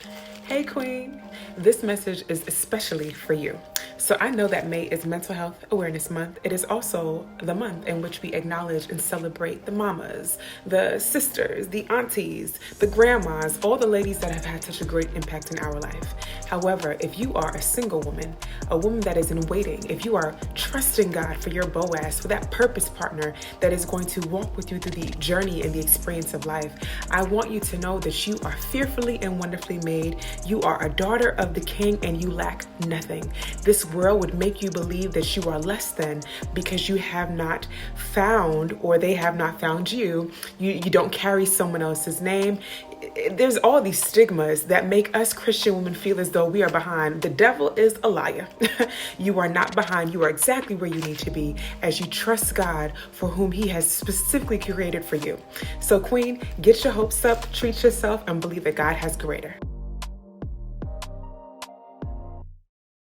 Hey Queen, this message is especially for you. So I know that May is Mental Health Awareness Month. It is also the month in which we acknowledge and celebrate the mamas, the sisters, the aunties, the grandmas, all the ladies that have had such a great impact in our life. However, if you are a single woman, a woman that is in waiting, if you are trusting God for your Boaz, for that purpose partner that is going to walk with you through the journey and the experience of life, I want you to know that you are fearfully and wonderfully made. You are a daughter of the King and you lack nothing. This world would make you believe that you are less than because you have not found, or they have not found you. You don't carry someone else's name. There's all these stigmas that make us Christian women feel as though we are behind. The devil is a liar. You are not behind. You are exactly where you need to be as you trust God for whom he has specifically created for you. So Queen, get your hopes up, treat yourself, and believe that God has greater.